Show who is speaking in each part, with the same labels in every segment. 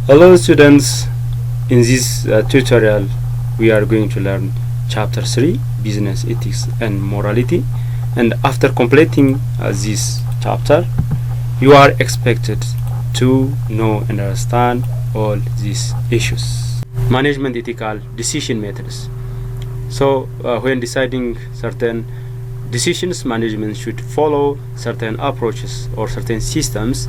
Speaker 1: Hello students, in this tutorial we are going to learn chapter 3, business ethics and morality, and after completing this chapter you are expected to know and understand all these issues. Management ethical decision methods. So when deciding certain decisions, management should follow certain approaches or certain systems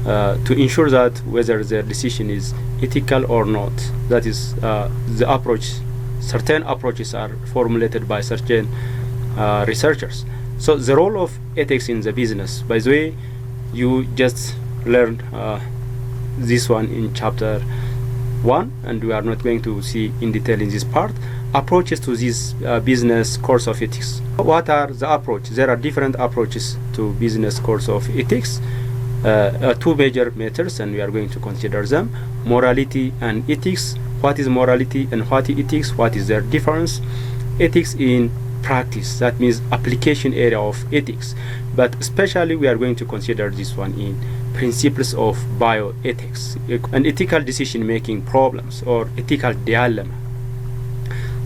Speaker 1: to ensure that whether their decision is ethical or not. That is the approach. Certain approaches are formulated by certain researchers. So the role of ethics in the business, by the way, you just learned this one in chapter 1, and we are not going to see in detail in this part. Approaches to this business course of ethics. What are the approaches? There are different approaches to business course of ethics. Two major methods, and we are going to consider them: morality and ethics. What is morality and what is ethics? What is their difference? Ethics in practice, that means application area of ethics, but especially we are going to consider this one in principles of bioethics and ethical decision making problems or ethical dilemma.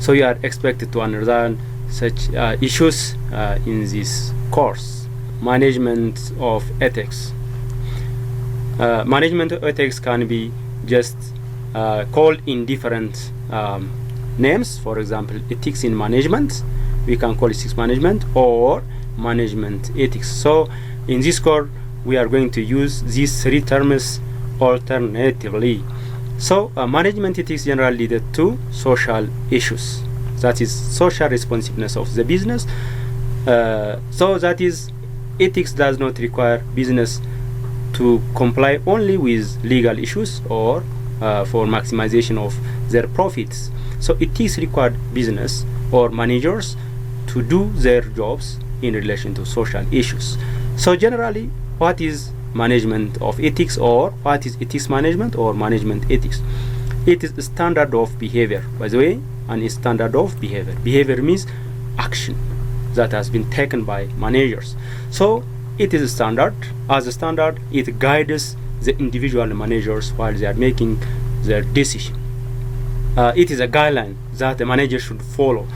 Speaker 1: So you are expected to understand such issues in this course. Management of ethics. Management ethics can be just called in different names. For example, ethics in management, we can call ethics management or management ethics. So in this course we are going to use these three terms alternatively. So management ethics generally lead to social issues, that is social responsiveness of the business. So that is, ethics does not require business to comply only with legal issues or for maximization of their profits. So it is required business or managers to do their jobs in relation to social issues. So generally, what is management of ethics, or what is ethics management or management ethics? It is a standard of behavior, by the way, and a standard of behavior. Behavior means action that has been taken by managers. So it is a standard. As a standard, it guides the individual managers while they are making their decision. It is a guideline that the manager should follow.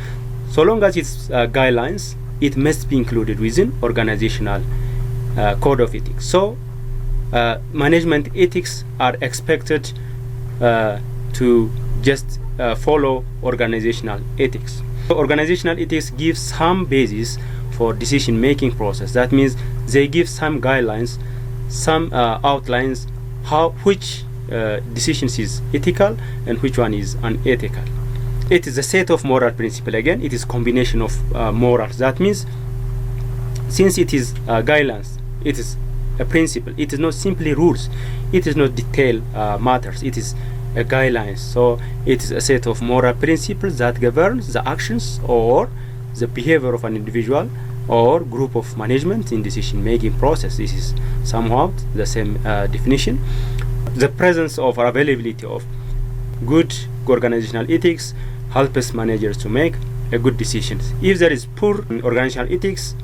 Speaker 1: So long as it's guidelines, it must be included within organizational code of ethics. So management ethics are expected to just follow organizational ethics. So organizational ethics gives some basis for decision making process. That means they give some guidelines, some outlines which decisions is ethical and which one is unethical. It is a set of moral principle. Again, it is combination of morals. That means since it is guidelines, it is a principle. It is not simply rules. It is not detailed matters. It is a guidelines. So it is a set of moral principles that governs the actions or the behavior of an individual or group of management in decision making process. This is somewhat the same definition. The presence of or availability of good organizational ethics helps managers to make a good decisions. If there is poor organizational ethics,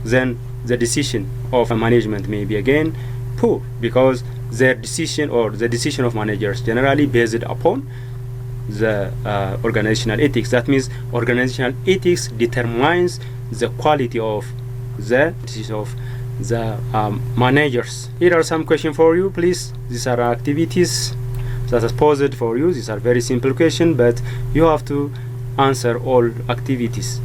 Speaker 1: then the decision of a management may be again poor, because their decision or the decision of managers generally based upon the organizational ethics. That means organizational ethics determines the quality of the decision of the managers. Here are some questions for you, please. These are activities that are posed for you. These are very simple questions, but you have to answer all activities.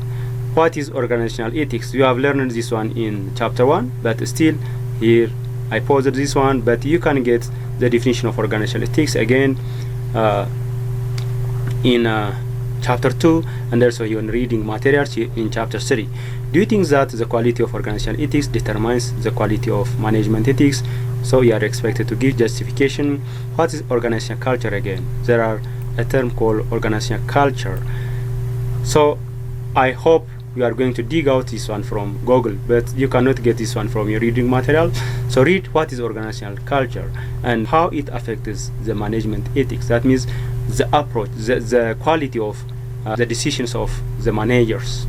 Speaker 1: What is organizational ethics? You have learned this one in chapter 1, but still here I posed this one, but you can get the definition of organizational ethics again in chapter 2, and also in reading materials in chapter 3. Do you think that the quality of organizational ethics determines the quality of management ethics? So you are expected to give justification. What is organizational culture? Again, there are a term called organizational culture. So I hope you are going to dig out this one from Google, but you cannot get this one from your reading material. So read what is organizational culture and how it affects the management ethics. That means the approach, the quality of the decisions of the managers.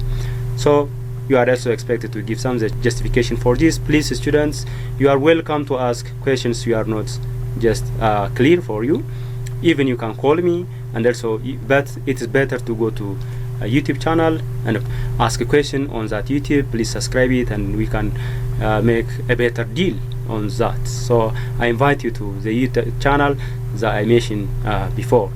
Speaker 1: So you are also expected to give some justification for this. Please, students, you are welcome to ask questions you are not just clear for you. Even you can call me, and also, but it is better to go to a YouTube channel and ask a question on that YouTube. Please subscribe it, and we can make a better deal on that. So I invite you to the YouTube channel that I mentioned before.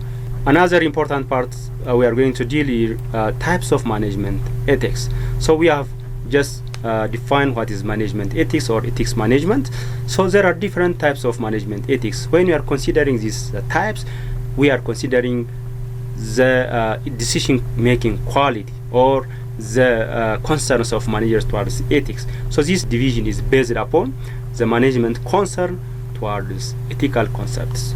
Speaker 1: Another important part, we are going to deal here types of management ethics. So we have just defined what is management ethics or ethics management. So there are different types of management ethics. When we are considering these types, we are considering the decision-making quality or the concerns of managers towards ethics. So this division is based upon the management concern towards ethical concepts.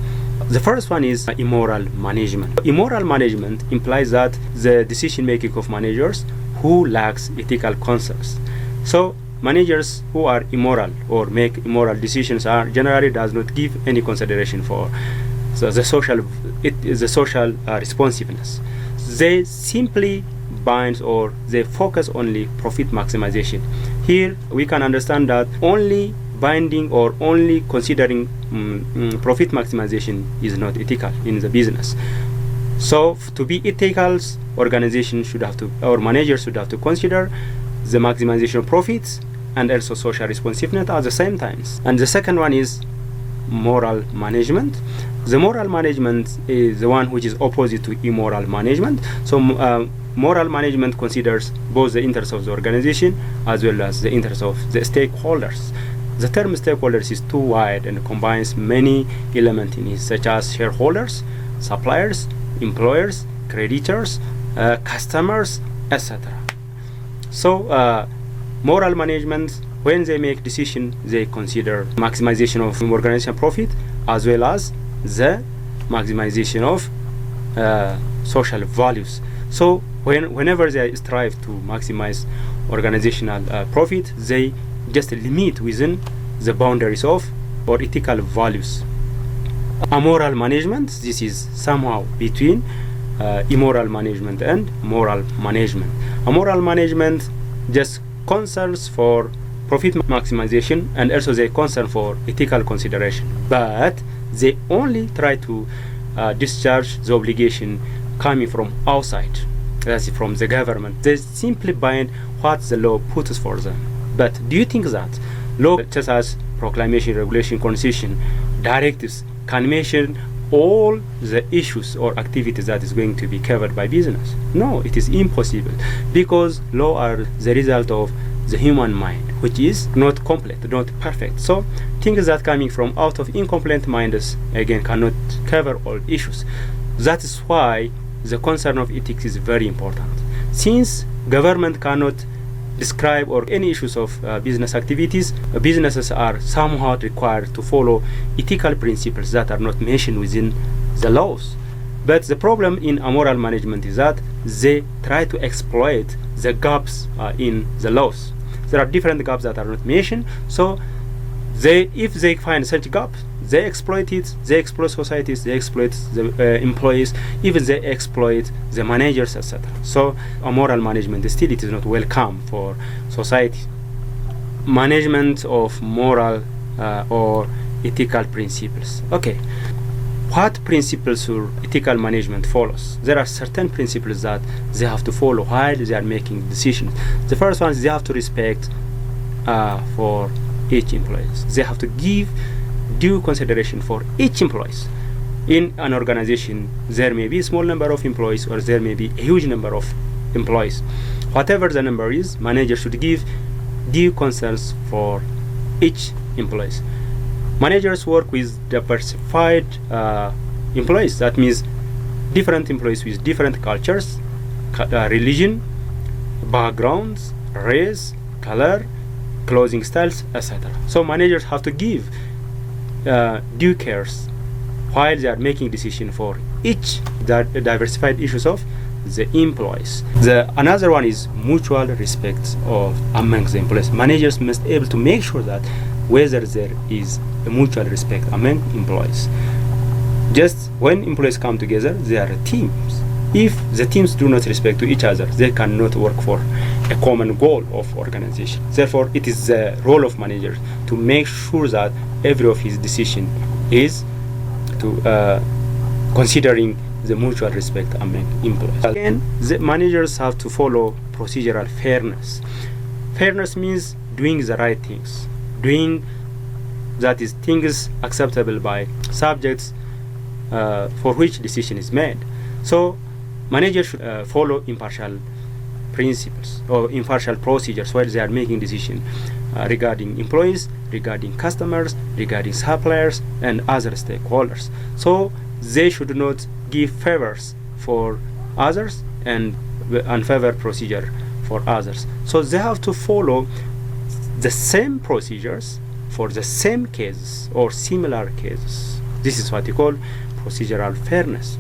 Speaker 1: The first one is immoral management. Immoral management implies that the decision-making of managers who lacks ethical concepts. So managers who are immoral or make immoral decisions are generally does not give any consideration for the social responsiveness. They simply bind or they focus only profit maximization. Here we can understand that only binding or only considering profit maximization is not ethical in the business. So to be ethical, organization should have to, or managers should have to consider the maximization of profits and also social responsiveness at the same times. And the second one is moral management. The moral management is the one which is opposite to immoral management. So moral management considers both the interests of the organization as well as the interests of the stakeholders. The term stakeholders is too wide and combines many elements in it, such as shareholders, suppliers, employers, creditors, customers, etc. So moral management, when they make decision, they consider maximization of organizational profit as well as the maximization of social values. So whenever they strive to maximize organizational profit, they just limit within the boundaries of or ethical values. Amoral management, this is somehow between immoral management and moral management. Amoral management just concerns for profit maximization and also they concern for ethical consideration, but they only try to discharge the obligation coming from outside, that's from the government. They simply bind what the law puts for them. But do you think that law such as proclamation, regulation, constitution, directives can mention all the issues or activities that is going to be covered by business? No, it is impossible, because law are the result of the human mind, which is not complete, not perfect. So things that coming from out of incomplete minds again cannot cover all issues. That is why the concern of ethics is very important. Since government cannot describe or any issues of business activities, businesses are somewhat required to follow ethical principles that are not mentioned within the laws. But the problem in amoral management is that they try to exploit the gaps in the laws. There are different gaps that are not mentioned, so if they find such gaps, they exploit it, they exploit societies, they exploit the employees, even they exploit the managers, etc. So moral management still it is not welcome for society. Management of moral or ethical principles. Okay, what principles or ethical management follows? There are certain principles that they have to follow while they are making decisions. The first one is they have to respect for each employee. They have to give due consideration for each employee. In an organization, there may be a small number of employees or there may be a huge number of employees. Whatever the number is, managers should give due concerns for each employee. Managers work with diversified employees. That means different employees with different cultures, religion, backgrounds, race, color, clothing styles, etc. So managers have to give due cares while they are making decision for each diversified issues of the employees. Another one is mutual respect among the employees. Managers must be able to make sure that whether there is a mutual respect among employees. Just when employees come together, they are teams. If the teams do not respect to each other, they cannot work for a common goal of organization. Therefore, it is the role of managers to make sure that every of his decision is to considering the mutual respect among employees. Again, the managers have to follow procedural fairness. Fairness means doing the right things, doing that is things acceptable by subjects for which decision is made. So managers should follow impartial principles or impartial procedures while they are making decisions regarding employees, regarding customers, regarding suppliers, and other stakeholders. So they should not give favors for others and unfavored procedure for others. So they have to follow the same procedures for the same cases or similar cases. This is what you call procedural fairness.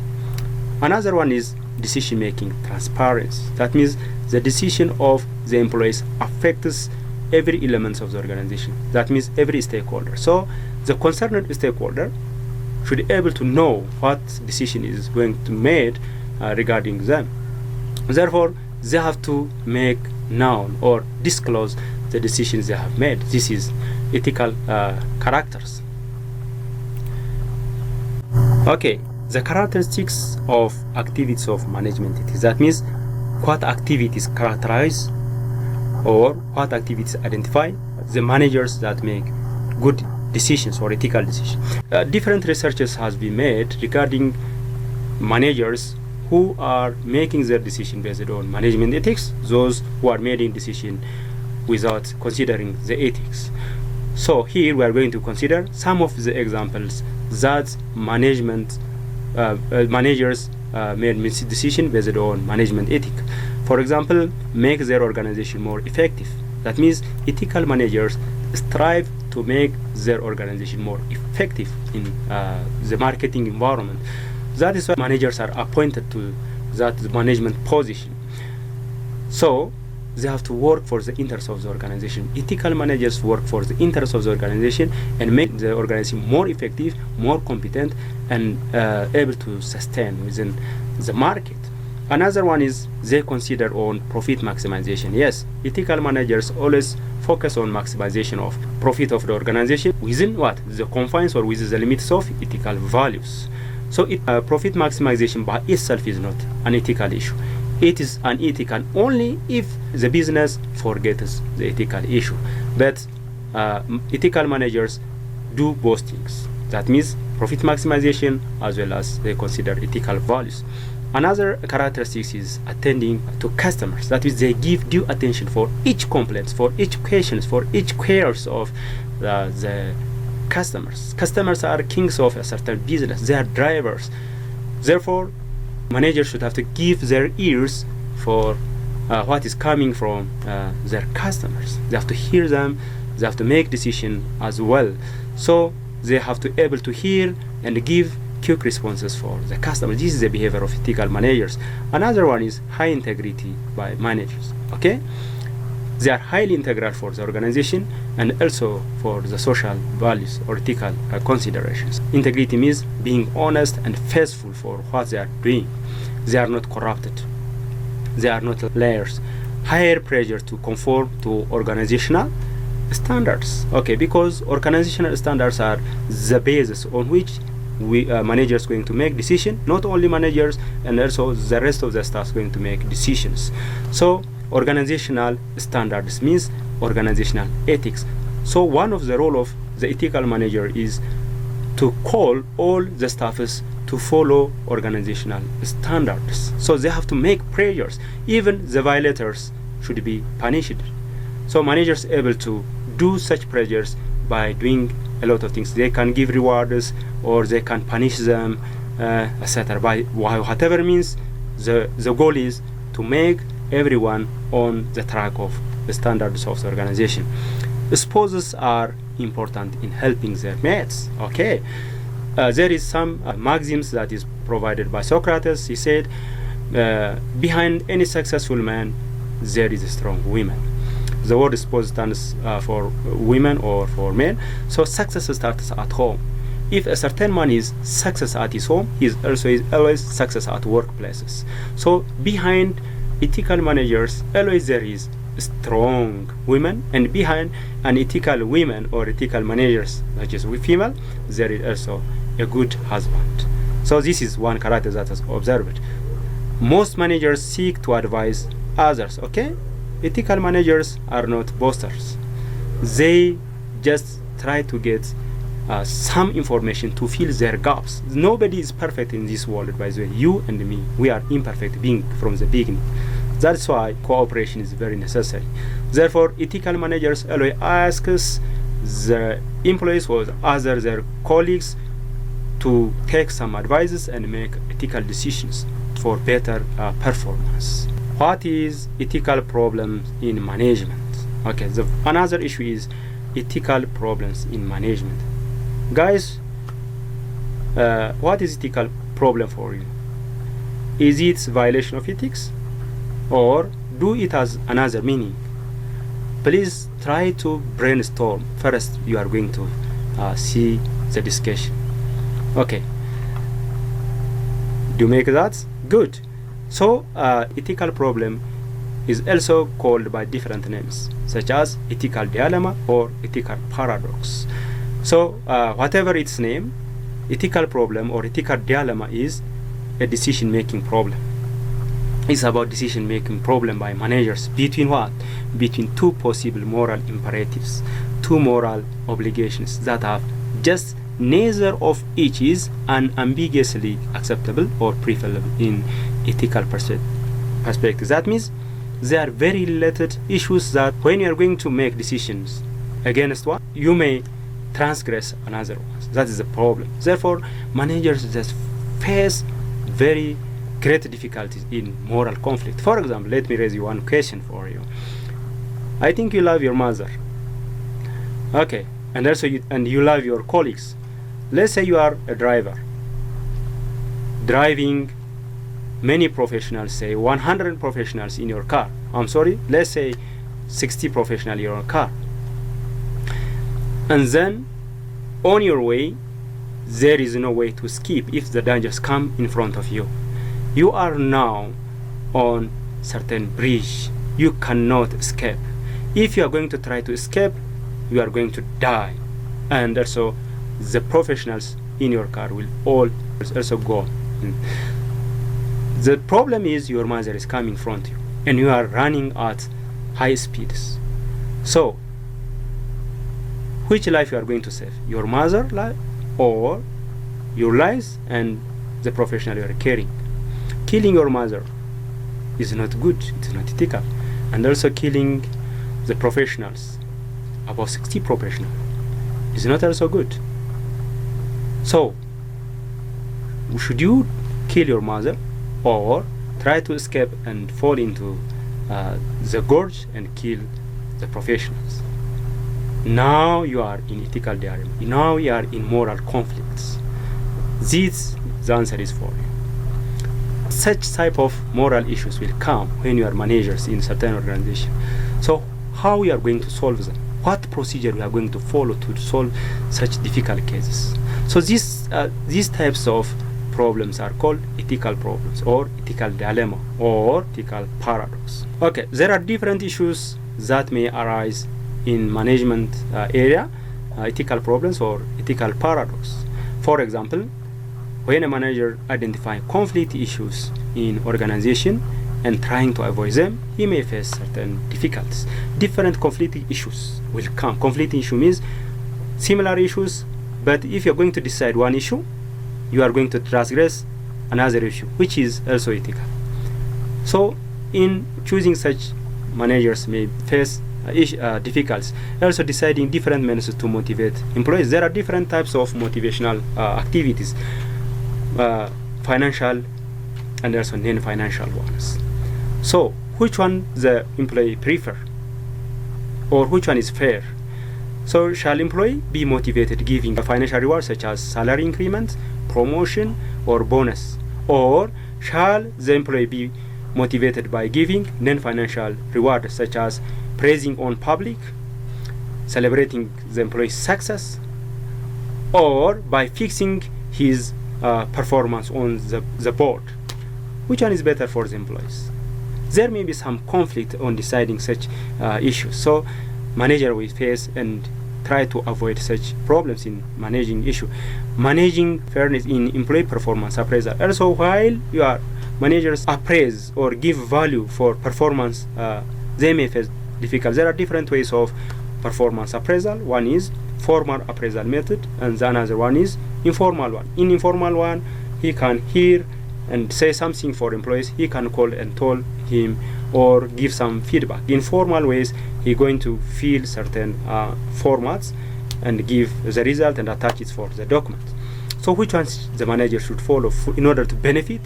Speaker 1: Another one is decision-making transparency. That means the decision of the employees affects every element of the organization. That means every stakeholder. So the concerned stakeholder should be able to know what decision is going to be made regarding them. Therefore, they have to make known or disclose the decisions they have made. This is ethical characters. Okay, the characteristics of activities of management ethics. That means what activities characterize or what activities identify the managers that make good decisions or ethical decisions. Different researches has been made regarding managers who are making their decision based on management ethics, those who are making decision without considering the ethics. So here we are going to consider some of the examples that managers made decision based on management ethic. For example, make their organization more effective. That means ethical managers strive to make their organization more effective in the marketing environment. That is why managers are appointed to that management position. So they have to work for the interests of the organization. Ethical managers work for the interests of the organization and make the organization more effective, more competent, and able to sustain within the market. Another one is they consider on profit maximization. Yes, ethical managers always focus on maximization of profit of the organization within what? The confines or within the limits of ethical values. So profit maximization by itself is not an ethical issue. It is unethical only if the business forgets the ethical issue. But ethical managers do both things. That means profit maximization as well as they consider ethical values. Another characteristic is attending to customers. That is, they give due attention for each complaint, for each questions, for each queries of the customers. Customers are kings of a certain business. They are drivers. Therefore, managers should have to give their ears for what is coming from their customers. They have to hear them. They have to make decision as well. So they have to able to hear and give quick responses for the customer. This is the behavior of ethical managers. Another one is high integrity by managers. Okay, they are highly integral for the organization and also for the social values or ethical considerations. Integrity means being honest and faithful for what they are doing. They are not corrupted. They are not liars. Higher pressure to conform to organizational standards. Okay, because organizational standards are the basis on which managers going to make decision. Not only managers, and also the rest of the staff going to make decisions. So organizational standards means organizational ethics. So one of the role of the ethical manager is to call all the staffs to follow organizational standards. So they have to make prayers. Even the violators should be punished. So managers able to do such prayers by doing a lot of things. They can give rewards or they can punish them, etc. By whatever means, the goal is to make everyone on the track of the standards of the organization. Spouses are important in helping their mates. Okay, there is some maxims that is provided by Socrates. He said, behind any successful man there is a strong woman. The word spouse stands for women or for men. So success starts at home. If a certain man is success at his home, he is also always success at workplaces. So behind ethical managers, always there is strong women, and behind an ethical women or ethical managers, such as female, there is also a good husband. So this is one character that is observed. Most managers seek to advise others. Okay, ethical managers are not boasters. They just try to get some information to fill their gaps. Nobody is perfect in this world, by the way. You and me, we are imperfect being from the beginning. That's why cooperation is very necessary. Therefore, ethical managers always ask the employees or other their colleagues to take some advices and make ethical decisions for better performance. What is ethical problems in management? Okay, another issue is ethical problems in management. Guys, what is ethical problem for you? Is it violation of ethics, or do it has another meaning? Please try to brainstorm. First, you are going to see the discussion. Okay, do you make that? Good. So ethical problem is also called by different names, such as ethical dilemma or ethical paradox. So whatever its name, ethical problem or ethical dilemma is a decision-making problem. It's about decision-making problem by managers between what? Between two possible moral imperatives, two moral obligations that have just neither of each is unambiguously acceptable or preferable in ethical perspective. That means they are very related issues that when you are going to make decisions against one, you may transgress another one. That is the problem. Therefore, managers just face very great difficulties in moral conflict. For example, let me raise you one question for you. I think you love your mother. Okay, and also you love your colleagues. Let's say you are a driver, driving many professionals, say 100 professionals in your car. I'm sorry, let's say 60 professionals in your car. And then on your way, there is no way to skip if the dangers come in front of you. You are now on certain bridge. You cannot escape. If you are going to try to escape, you are going to die. And also the professionals in your car will all also go. The problem is your mother is coming in front of you and you are running at high speeds. So which life you are going to save? Your mother's life or your lives and the professional you are carrying? Killing your mother is not good, it is not ethical. And also killing the professionals, about 60 professionals, is not also good. So should you kill your mother or try to escape and fall into the gorge and kill the professionals? Now you are in ethical dilemma. Now you are in moral conflicts. This, the answer is for you. Such type of moral issues will come when you are managers in certain organization. So how we are going to solve them? What procedure we are going to follow to solve such difficult cases? So these types of problems are called ethical problems or ethical dilemma or ethical paradox. Okay, there are different issues that may arise in management area, ethical problems or ethical paradox. For example, when a manager identifies conflict issues in organization and trying to avoid them, he may face certain difficulties. Different conflicting issues will come. Conflicting issue means similar issues, but if you're going to decide one issue, you are going to transgress another issue, which is also ethical. So in choosing such, managers may face difficulties. Also deciding different methods to motivate employees. There are different types of motivational activities, financial and also non-financial ones. So which one the employee prefer, or which one is fair? So shall employee be motivated giving a financial reward such as salary increment, promotion or bonus, or shall the employee be motivated by giving non-financial reward such as praising on public, celebrating the employee's success, or by fixing his performance on the board? Which one is better for the employees? There may be some conflict on deciding such issues. So manager will face and try to avoid such problems in managing issue. Managing fairness in employee performance appraisal. Also, while your managers appraise or give value for performance, they may face difficulties. There are different ways of performance appraisal. One is formal appraisal method, and the another one is informal one. In informal one, he can hear and say something for employees. He can call and tell him or give some feedback. In formal ways, he going to fill certain formats and give the result and attach it for the document. So which ones the manager should follow in order to benefit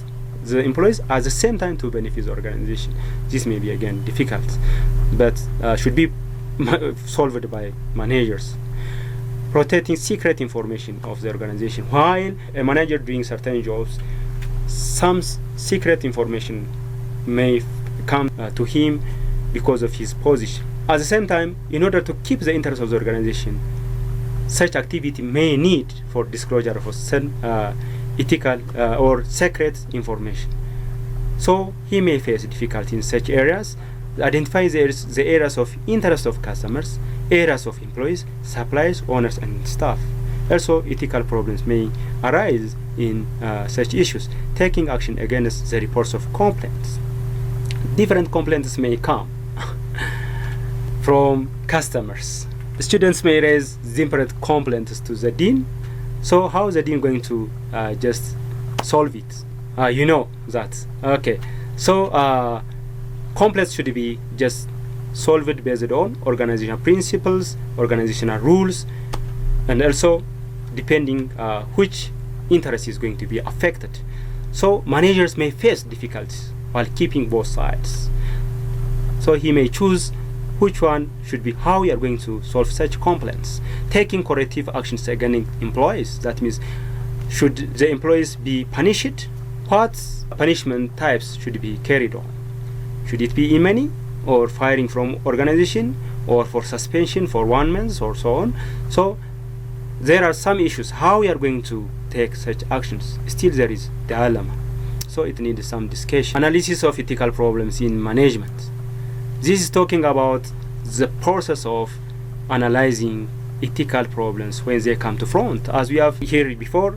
Speaker 1: the employees at the same time to benefit the organization? This may be again difficult, but should be solved by managers. Protecting secret information of the organization. While a manager doing certain jobs, some secret information may come to him because of his position. At the same time, in order to keep the interest of the organization, such activity may need for disclosure of some ethical or secret information. So he may face difficulty in such areas. Identify the areas of interest of customers, areas of employees, suppliers, owners, and staff. Also, ethical problems may arise in such issues. Taking action against the reports of complaints. Different complaints may come from customers. Students may raise different complaints to the dean. So how is the dean going to just solve it? You know that. Okay. So complaints should be just solved based on organizational principles, organizational rules, and also depending which interest is going to be affected. So managers may face difficulties while keeping both sides. So he may choose which one should be how we are going to solve such complaints. Taking corrective actions against employees. That means, should the employees be punished? What punishment types should be carried on? Should it be money or firing from organization or for suspension for 1 month or so on? So there are some issues how we are going to take such actions. Still there is dilemma. So it needs some discussion. Analysis of ethical problems in management. This is talking about the process of analyzing ethical problems when they come to front. As we have heard before,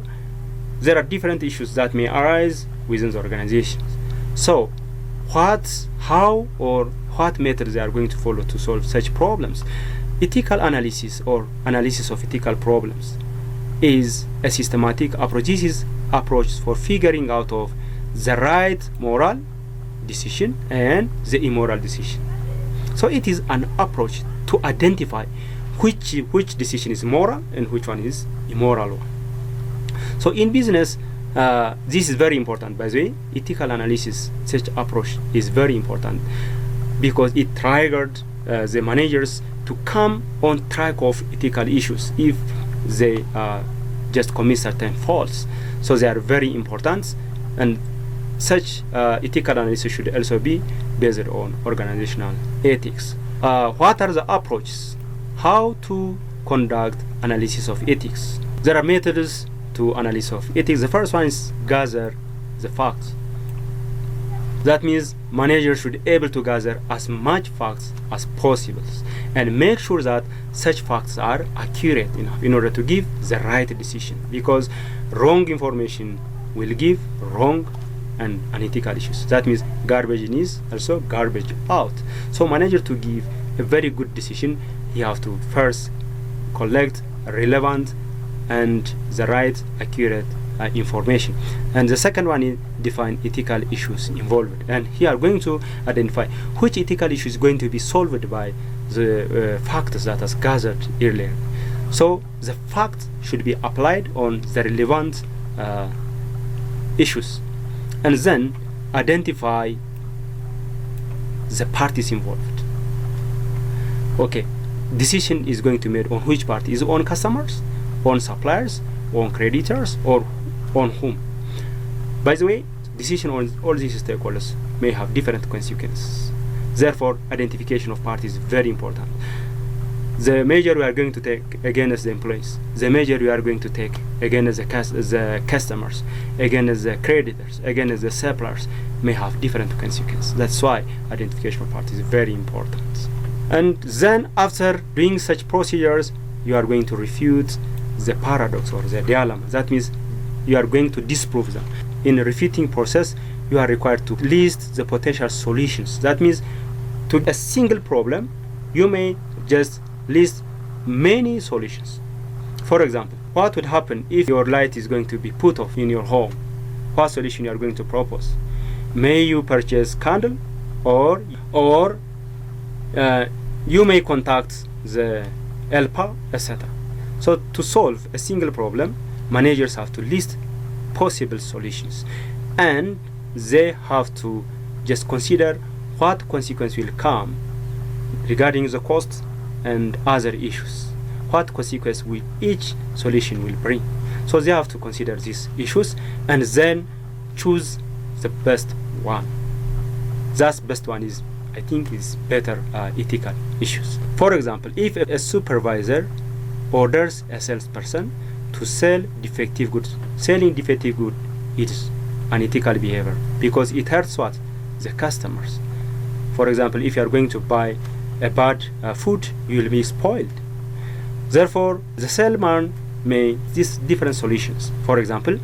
Speaker 1: there are different issues that may arise within the organizations. So how or what methods they are going to follow to solve such problems. Ethical analysis or analysis of ethical problems is a systematic approach. This is approach for figuring out of the right moral decision and the immoral decision. So it is an approach to identify which decision is moral and which one is immoral one. So in business, this is very important. By the way, ethical analysis, such approach is very important because it triggered the managers to come on track of ethical issues if they just commit certain faults. So they are very important, and such ethical analysis should also be based on organizational ethics. What are the approaches? How to conduct analysis of ethics? There are methods to analysis of ethics. The first one is gather the facts. That means managers should be able to gather as much facts as possible and make sure that such facts are accurate enough in order to give the right decision, because wrong information will give wrong and unethical issues. That means garbage in is also garbage out. So manager to give a very good decision, he have to first collect relevant and the right accurate information. And the second one is define ethical issues involved, and here are going to identify which ethical issue is going to be solved by the factors that was gathered earlier. So the facts should be applied on the relevant issues, and then identify the parties involved. Okay, decision is going to be made on which party? Is it on customers, on suppliers, on creditors, or on whom? By the way, decision on all these stakeholders may have different consequences. Therefore, identification of parties is very important. The measure we are going to take against the employees, the measure we are going to take against the customers, against the creditors, against the suppliers may have different consequences. That's why identification of parties is very important. And then after doing such procedures, you are going to refute the paradox or the dilemma. That means you are going to disprove them. In a refuting process, you are required to list the potential solutions. That means to a single problem, you may just list many solutions. For example, what would happen if your light is going to be put off in your home? What solution you are going to propose? May you purchase candle, or you may contact the ELPA, etc. So to solve a single problem, managers have to list possible solutions, and they have to just consider what consequence will come regarding the cost and other issues. What consequence will each solution will bring. So they have to consider these issues and then choose the best one. That best one is, I think, is better ethical issues. For example, if a supervisor orders a salesperson to sell defective goods, selling defective goods is unethical behavior because it hurts what? The customers. For example, if you are going to buy a bad food, you will be spoiled. Therefore, the salesman may these different solutions. For example,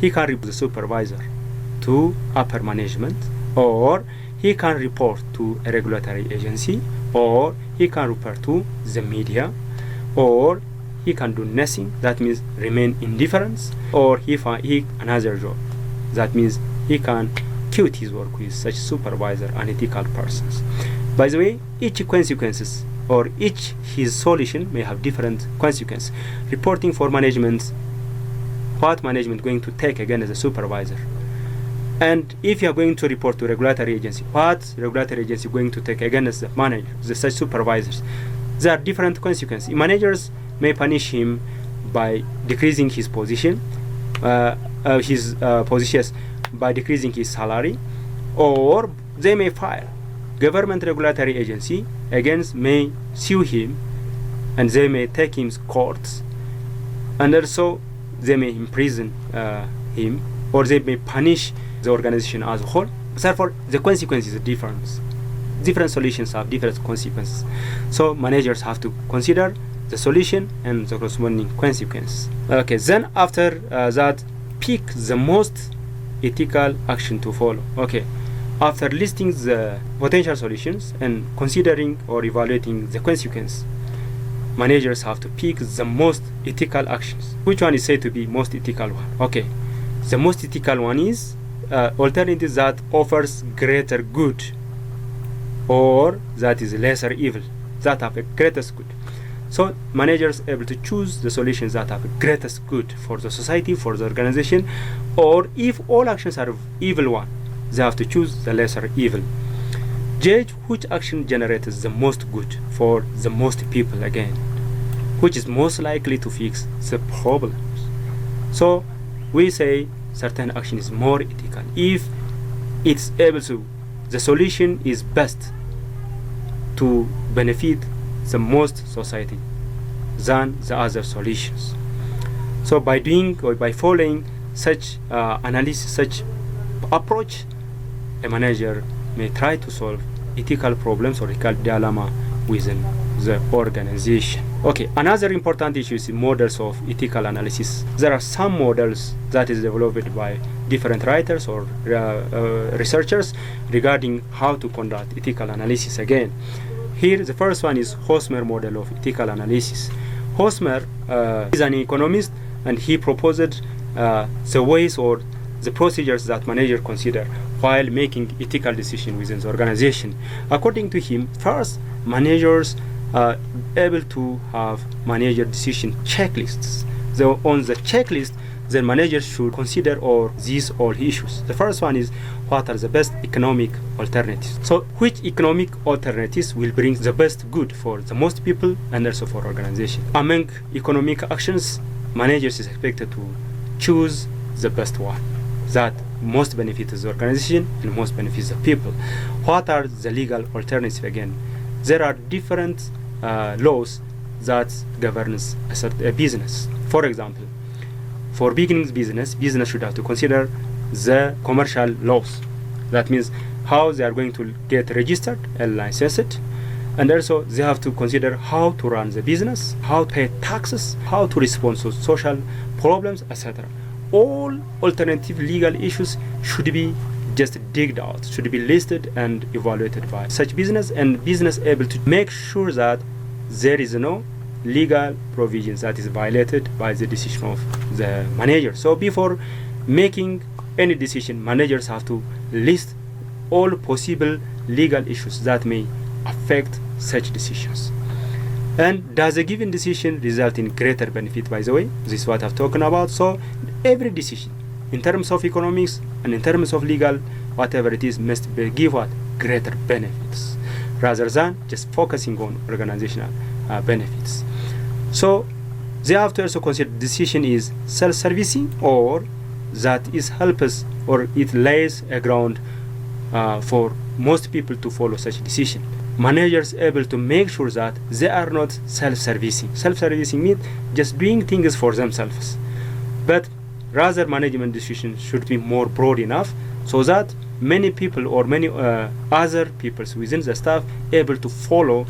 Speaker 1: he can report the supervisor to upper management, or he can report to a regulatory agency, or he can report to the media, or he can do nothing. That means remain indifferent, or he another job. That means he can quit his work with such supervisor, unethical persons. By the way, each consequences or each his solution may have different consequences. Reporting for management, what management going to take against the supervisor? And if you are going to report to regulatory agency, what regulatory agency going to take against the manager, the such supervisors? There are different consequences. Managers may punish him by decreasing his position, positions by decreasing his salary, or they may fire. Government regulatory agency against may sue him, and they may take him to courts, and also they may imprison him, or they may punish the organization as a whole. Therefore, the consequences are different. Different solutions have different consequences. So managers have to consider the solution and the corresponding consequences. Okay, then after that, pick the most ethical action to follow. Okay, after listing the potential solutions and considering or evaluating the consequence, managers have to pick the most ethical actions. Which one is said to be most ethical one? Okay, the most ethical one is alternative that offers greater good, or that is lesser evil, that have a greatest good. So managers are able to choose the solutions that have the greatest good for the society, for the organization, or if all actions are evil one, they have to choose the lesser evil. Judge which action generates the most good for the most people again, which is most likely to fix the problems. So we say certain action is more ethical if it's able to, the solution is best to benefit the most society than the other solutions. So by doing or by following such analysis, such approach, a manager may try to solve ethical problems or ethical dilemma within the organization. Okay, another important issue is models of ethical analysis. There are some models that is developed by different writers or researchers regarding how to conduct ethical analysis. Again, here the first one is Hosmer model of ethical analysis. Hosmer is an economist, and he proposed the ways or the procedures that managers consider while making ethical decisions within the organization. According to him, first, managers are able to have manager decision checklists. So on the checklist, the managers should consider these all issues. The first one is what are the best economic alternatives. So which economic alternatives will bring the best good for the most people and also for organization. Among economic actions, managers is expected to choose the best one that most benefits the organization and most benefits the people. What are the legal alternatives? Again, there are different laws that governs a business. For example, for beginning business should have to consider the commercial laws. That means how they are going to get registered and licensed, And also they have to consider how to run the business, how to pay taxes, how to respond to social problems, etc. All alternative legal issues should be just digged out, should be listed and evaluated by such business, and business able to make sure that there is no legal provisions that is violated by the decision of the manager. So before making any decision, managers have to list all possible legal issues that may affect such decisions. And does a given decision result in greater benefit? By the way, this is what I'm talking about. So every decision in terms of economics and in terms of legal, whatever it is, must give what? Greater benefits, rather than just focusing on organizational benefits. So they have to also consider decision is self-servicing, or that is helps, or it lays a ground for most people to follow such decision. Managers able to make sure that they are not self-servicing. Self-servicing means just doing things for themselves, but rather management decisions should be more broad enough so that many people or many other people within the staff able to follow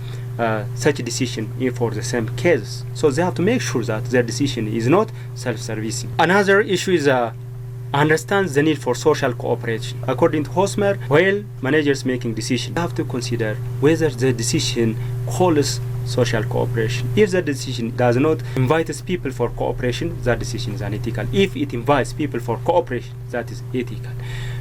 Speaker 1: such a decision for the same cases. So they have to make sure that their decision is not self-servicing. Another issue is understands the need for social cooperation. According to Hosmer, while managers making decisions, they have to consider whether the decision calls social cooperation. If the decision does not invite people for cooperation, that decision is unethical. If it invites people for cooperation, that is ethical.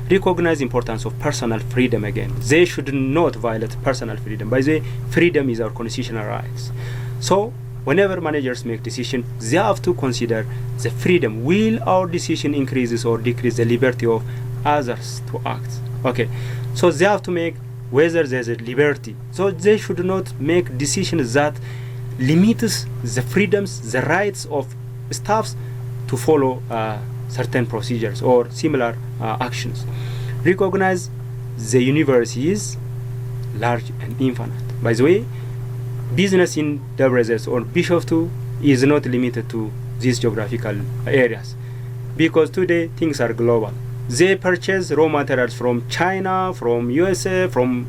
Speaker 1: Recognize the importance of personal freedom again. They should not violate personal freedom. By the way, freedom is our constitutional rights. So whenever managers make decisions, they have to consider the freedom. Will our decision increases or decrease the liberty of others to act? Okay, so they have to make whether there's a liberty. So they should not make decisions that limits the freedoms, the rights of staffs to follow certain procedures or similar actions. Recognize the universe is large and infinite. By the way, business in Debrecen or Bishoftu is not limited to these geographical areas, because today things are global. They purchase raw materials from China, from USA, from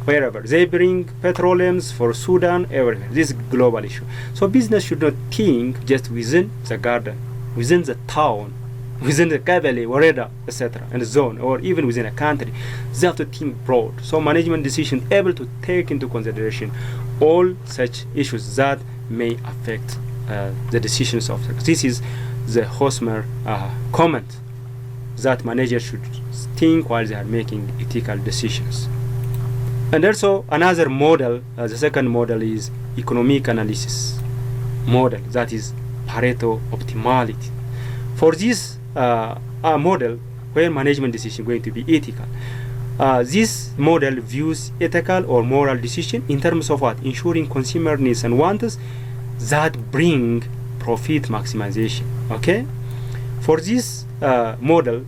Speaker 1: wherever. They bring petroleums for Sudan, everywhere. This is a global issue. So business should not think just within the garden, within the town, within the Kabele, wherever, etc., and zone, or even within a country. They have to think broad. So management decisions able to take into consideration all such issues that may affect the decisions of the. This is the Hosmer comment that managers should think while they are making ethical decisions. And also another model, the second model is economic analysis model, that is Pareto optimality. For this model, where management decision going to be ethical, this model views ethical or moral decision in terms of what? Ensuring consumer needs and wants that bring profit maximization. Okay, for this model,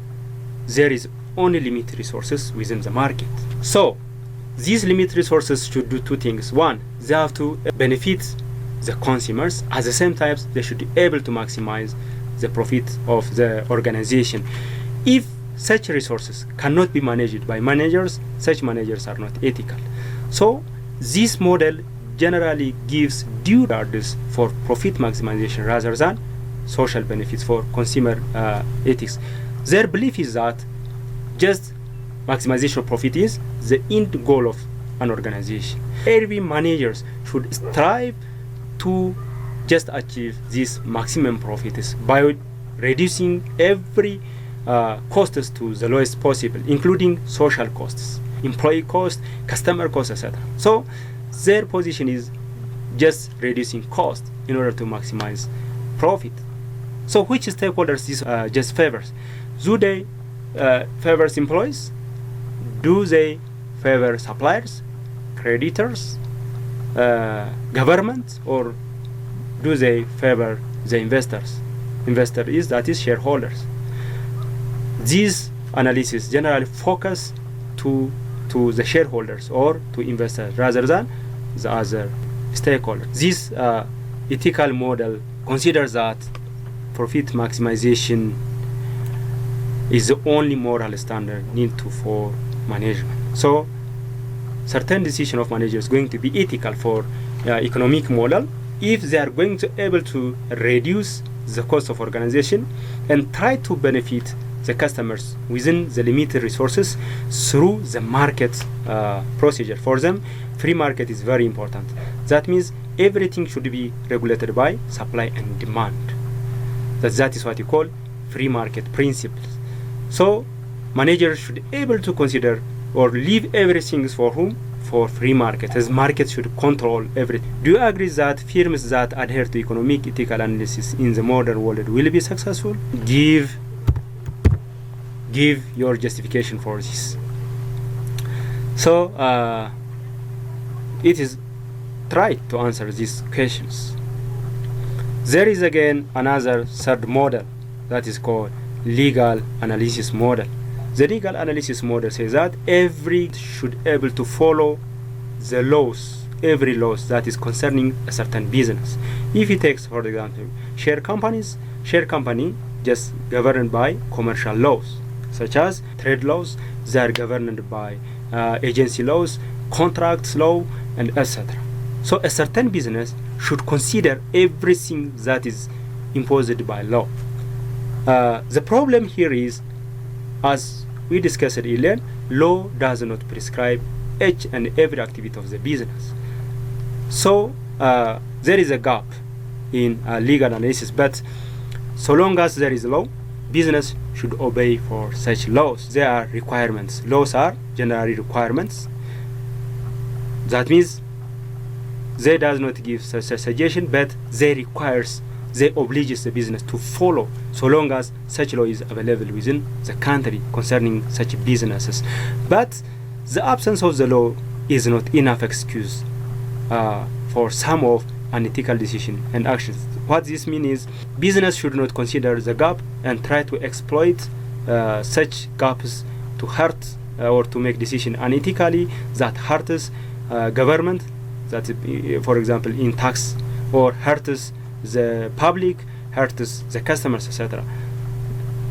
Speaker 1: there is only limited resources within the market. So these limited resources should do two things. One, they have to benefit the consumers. At the same time, they should be able to maximize the profit of the organization. If such resources cannot be managed by managers, such managers are not ethical. So this model generally gives due regards for profit maximization rather than social benefits for consumer ethics. Their belief is that just maximization of profit is the end goal of an organization. Every managers should strive to just achieve this maximum profits by reducing every costs to the lowest possible, including social costs, employee costs, customer costs, etc. So their position is just reducing cost in order to maximize profit. So which stakeholders this just favors? Do they favors employees? Do they favor suppliers, creditors, government, or do they favor the investors? Investor is, that is, shareholders. These analysis generally focus to the shareholders or to investors rather than the other stakeholders. This ethical model considers that profit maximization is the only moral standard needed for management. So certain decision of managers going to be ethical for economic model if they are going to able to reduce the cost of organization and try to benefit the customers within the limited resources through the market procedure. For them, free market is very important. That means everything should be regulated by supply and demand. That is what you call free market principles. So managers should be able to consider or leave everything for whom? For free market, as market should control everything. Do you agree that firms that adhere to economic ethical analysis in the modern world will be successful? Give your justification for this. So it is try to answer these questions. There is again another third model that is called legal analysis model. The legal analysis model says that every should able to follow the laws, every laws that is concerning a certain business. If it takes, for example, share company just governed by commercial laws, such as trade laws. They are governed by agency laws, contracts law, and etc. So a certain business should consider everything that is imposed by law. The problem here is, as we discussed earlier, law does not prescribe each and every activity of the business. So there is a gap in legal analysis, but so long as there is law, business should obey for such laws. There are requirements. Laws are generally requirements. That means they does not give such a suggestion, but they obliges the business to follow so long as such law is available within the country concerning such businesses. But the absence of the law is not enough excuse for some of unethical decision and actions. What this means is business should not consider the gap and try to exploit such gaps to hurt or to make decision unethically that hurts government, that for example in tax, or hurts the public, hurts the customers, etc.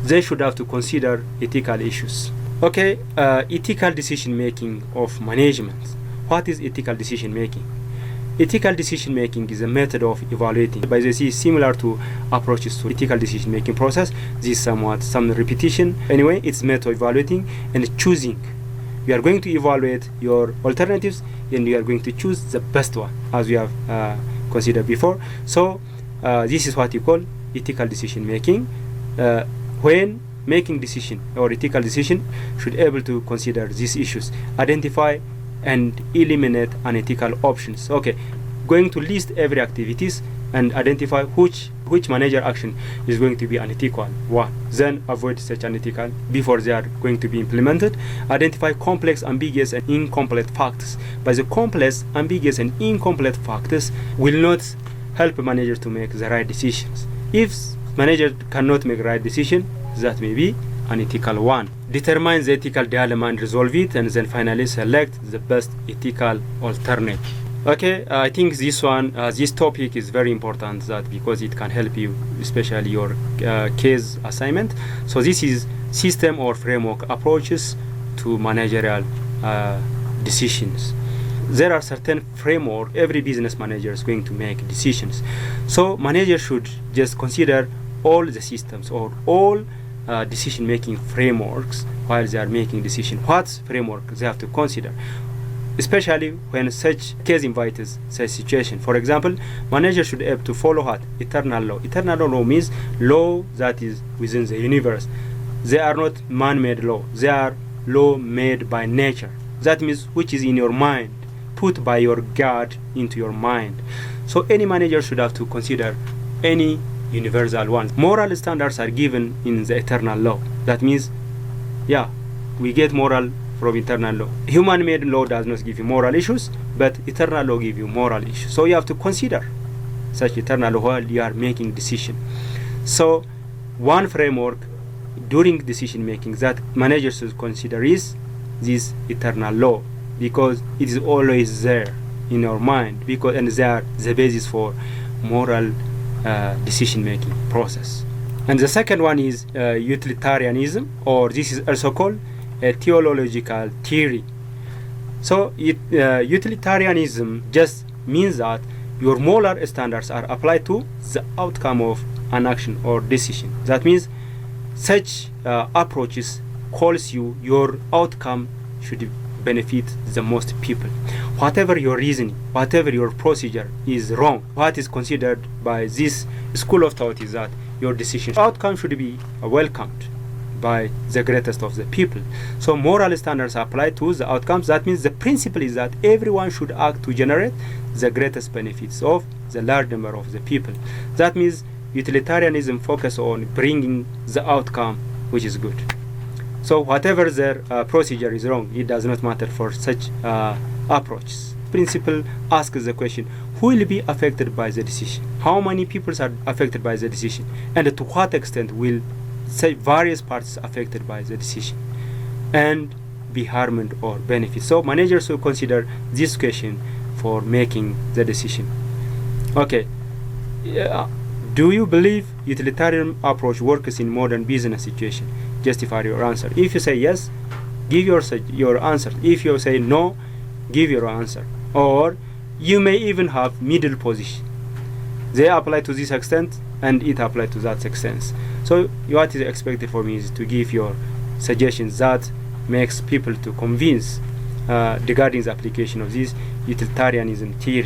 Speaker 1: They should have to consider ethical issues. Okay, ethical decision making of management. What is ethical decision making? Ethical decision making is a method of evaluating. By this is similar to approaches to ethical decision making process. This is some repetition. Anyway, it's method of evaluating and choosing. You are going to evaluate your alternatives and you are going to choose the best one, as we have considered before. So this is what you call ethical decision making. When making decision or ethical decision, should be able to consider these issues, identify and eliminate unethical options. Okay, going to list every activities and identify which manager action is going to be unethical one, then avoid such unethical before they are going to be implemented. Identify complex, ambiguous and incomplete factors. By the complex, ambiguous and incomplete factors will not help a manager to make the right decisions. If manager cannot make right decision, that may be unethical one. Determine the ethical dilemma and resolve it, and then finally select the best ethical alternative. Okay, I think this topic is very important, that because it can help you, especially your case assignment. So this is system or framework approaches to managerial decisions. There are certain framework every business manager is going to make decisions. So manager should just consider all the systems or all decision-making frameworks while they are making decision. What framework they have to consider, especially when such case invites such situation. For example, manager should have to follow what? Eternal law. Eternal law means law that is within the universe. They are not man-made law. They are law made by nature. That means which is in your mind, put by your God into your mind. So any manager should have to consider any universal ones. Moral standards are given in the eternal law. That means, yeah, we get moral from eternal law. Human-made law does not give you moral issues, but eternal law give you moral issues. So you have to consider such eternal law while you are making decision. So one framework during decision making that managers should consider is this eternal law, because it is always there in your mind, because and they are the basis for moral decision-making process. And the second one is utilitarianism, or this is also called a theological theory. So utilitarianism just means that your moral standards are applied to the outcome of an action or decision. That means such approaches calls you your outcome should benefit the most people. Whatever your reasoning, whatever your procedure is wrong, what is considered by this school of thought is that your decision outcome should be welcomed by the greatest of the people. So moral standards apply to the outcomes. That means the principle is that everyone should act to generate the greatest benefits of the large number of the people. That means utilitarianism focuses on bringing the outcome which is good. So whatever their procedure is wrong, it does not matter for such approaches. Principle asks the question, who will be affected by the decision? How many people are affected by the decision? And to what extent will say various parts affected by the decision and be harmed or benefit? So managers will consider this question for making the decision. Okay. Do you believe utilitarian approach works in modern business situation? Justify your answer. If you say yes, give your answer. If you say no, give your answer. Or you may even have middle position. They apply to this extent and it applies to that extent. So what is expected for me is to give your suggestions that makes people to convince regarding the application of this utilitarianism theory.